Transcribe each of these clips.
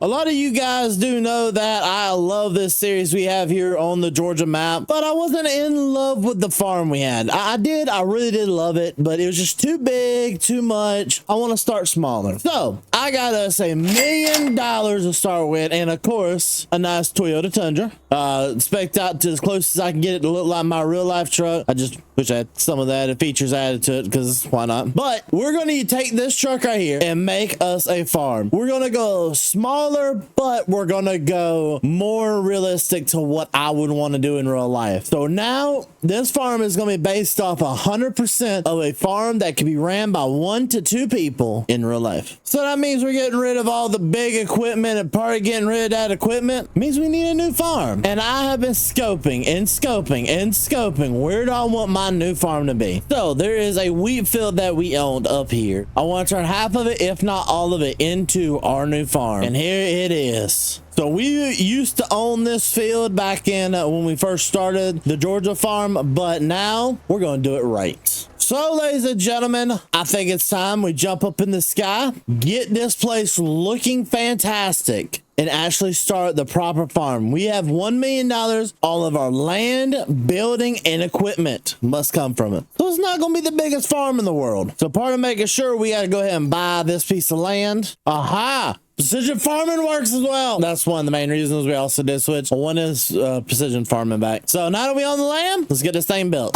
A lot of you guys do know that I love this series we have here on the Georgia map, but I wasn't in love with the farm we had. I really did love it, but it was just too big, too much. I want to start smaller. So I got us $1 million to start with, and of course, a nice Toyota Tundra. Spec'd out to as close as I can get it to look like my real life truck. I just wish I had some of that features added to it, because why not? But we're going to take this truck right here and make us a farm. We're going to go smaller, but we're going to go more realistic to what I would want to do in real life. So now this farm is going to be based off 100% of a farm that can be ran by 1 to 2 people in real life. So that means we're getting rid of all the big equipment, and part of getting rid of that equipment means we need a new farm. And I have been scoping and scoping and scoping. Where do I want my new farm to be? So there is a wheat field that we owned up here. I want to turn half of it, if not all of it, into our new farm. And here it is. So we used to own this field back in when we first started the Georgia farm, but now we're going to do it right. So, ladies and gentlemen, I think it's time we jump up in the sky, get this place looking fantastic, and actually start the proper farm. We have $1 million. All of our land, building, and equipment must come from it. So it's not going to be the biggest farm in the world. So part of making sure, we got to go ahead and buy this piece of land. Aha! Precision farming works as well. That's one of the main reasons we also did switch. One is precision farming back. So now that we own the land, let's get this thing built.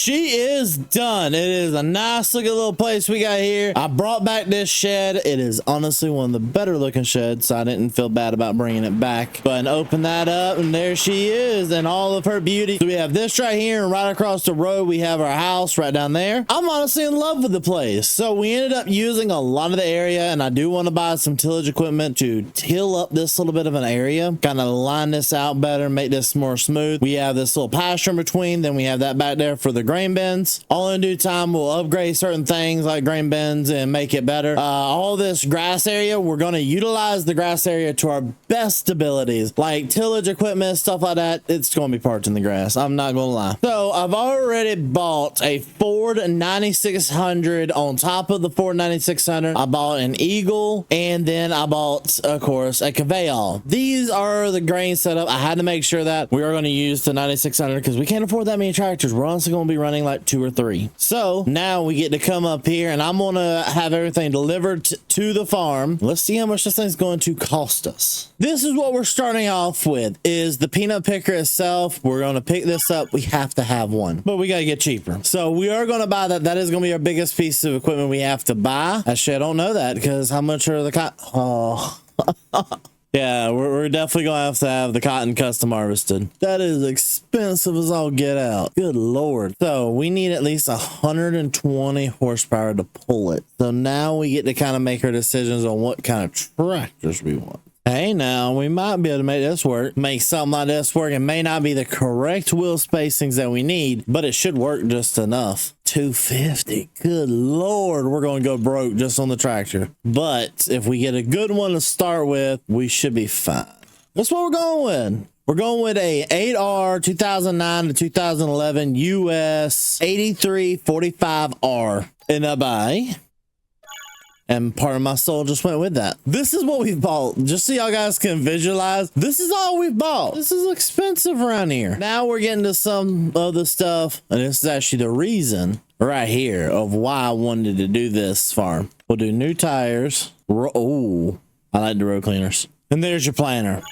she is done. It is a nice looking little place we got here. I brought back this shed. It is honestly one of the better looking sheds, so I didn't feel bad about bringing it back. Go ahead and open that up, and there she is in all of her beauty. So we have this right here, and right across the road we have our house right down there. I'm honestly in love with the place. So we ended up using a lot of the area, and I do want to buy some tillage equipment to till up this little bit of an area, kind of line this out better, make this more smooth. We have this little pasture in between, then we have that back there for the grain bins. All in due time, we'll upgrade certain things like grain bins and make it better. All this grass area, we're going to utilize the grass area to our best abilities, like tillage equipment, stuff like that. It's going to be parked in the grass. I'm not going to lie. So I've already bought a Ford 9600 on top of the Ford 9600. I bought an Eagle, and then I bought, of course, a Cavell. These are the grain setup. I had to make sure that we are going to use the 9600 because we can't afford that many tractors. We're honestly going to be running like 2 or 3. So now we get to come up here, and I'm going to have everything delivered to the farm. Let's see how much this thing's going to cost us. This is what we're starting off with, is the peanut picker itself. We're going to pick this up. We have to have one, but we got to get cheaper. So we are going to buy that. That is going to be our biggest piece of equipment we have to buy. Actually, I don't know that because how much are the oh yeah, we're definitely gonna have the cotton custom harvested. That is expensive as all get out. Good lord. So we need at least 120 horsepower to pull it. So now we get to kind of make our decisions on what kind of tractors we want. Hey, now we might be able to make this work, make something like this work. It may not be the correct wheel spacings that we need, but it should work just enough. 250. Good lord, we're going to go broke just on the tractor. But if we get a good one to start with, we should be fine. That's what we're going with. We're going with a 8R 2009 to 2011 US 8345R in a buy. And part of my soul just went with that. This is what we've bought. Just so y'all guys can visualize, this is all we've bought. This is expensive around here. Now we're getting to some other stuff. And this is actually the reason right here of why I wanted to do this farm. We'll do new tires. Oh, I like the road cleaners. And there's your planter.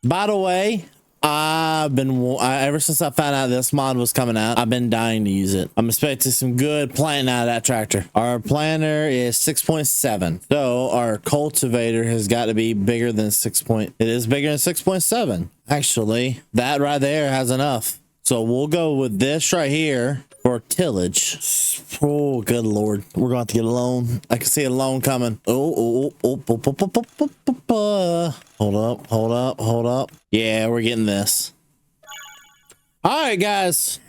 By the way, ever since I found out this mod was coming out, I've been dying to use it. I'm expecting some good planting out of that tractor. Our planter is 6.7. So our cultivator has got to be bigger than it is bigger than 6.7. Actually, that right there has enough. So we'll go with this right here for tillage. Oh, good lord. We're going to have to get a loan. I can see a loan coming. Hold up. Yeah, we're getting this. All right, guys.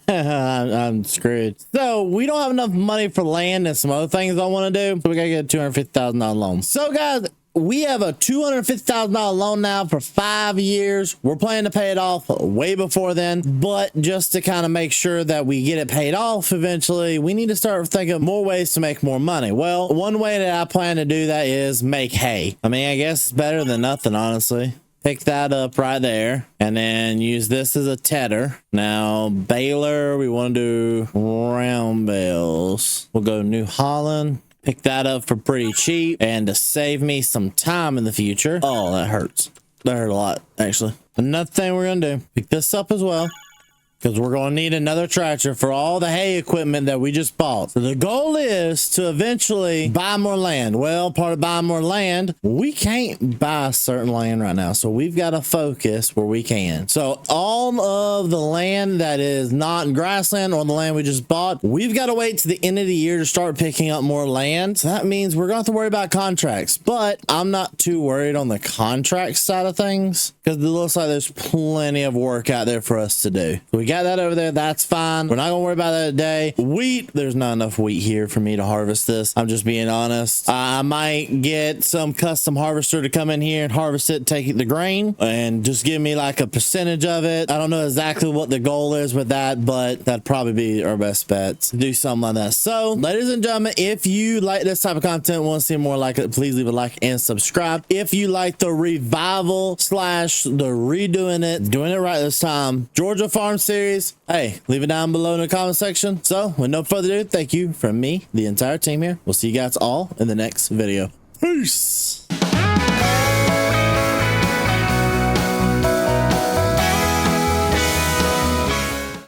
I'm screwed. So we don't have enough money for land and some other things I want to do. So we got to get a $250,000 loan. So guys, we have a $250,000 loan now for 5 years. We're planning to pay it off way before then, but just to kind of make sure that we get it paid off eventually, we need to start thinking more ways to make more money. Well, one way that I plan to do that is make hay. I mean, I guess it's better than nothing, honestly. Pick that up right there and then use this as a tedder. Now, baler, we want to do round bales. We'll go New Holland. Pick that up for pretty cheap and to save me some time in the future. Oh, that hurts. That hurt a lot, actually. Another thing we're going to do, pick this up as well, because we're going to need another tractor for all the hay equipment that we just bought. So the goal is to eventually buy more land. Well, part of buying more land, we can't buy certain land right now. So we've got to focus where we can. So all of the land that is not grassland or the land we just bought, we've got to wait to the end of the year to start picking up more land. So that means we're going to have to worry about contracts. But I'm not too worried on the contract side of things because it looks like there's plenty of work out there for us to do. We got that over there. That's fine. We're not gonna worry about that today. Wheat, there's not enough wheat here for me to harvest this. I'm just being honest. I might get some custom harvester to come in here and harvest it, take the grain and just give me like a percentage of it. I don't know exactly what the goal is with that, but that'd probably be our best bet to do something like that. So ladies and gentlemen, if you like this type of content, want to see more like it, please leave a like and subscribe. If you like the revival slash the redoing it, doing it right this time, Georgia Farm series, hey, leave it down below in the comment section. So with no further ado, thank you from me, the entire team here. We'll see you guys all in the next video. Peace.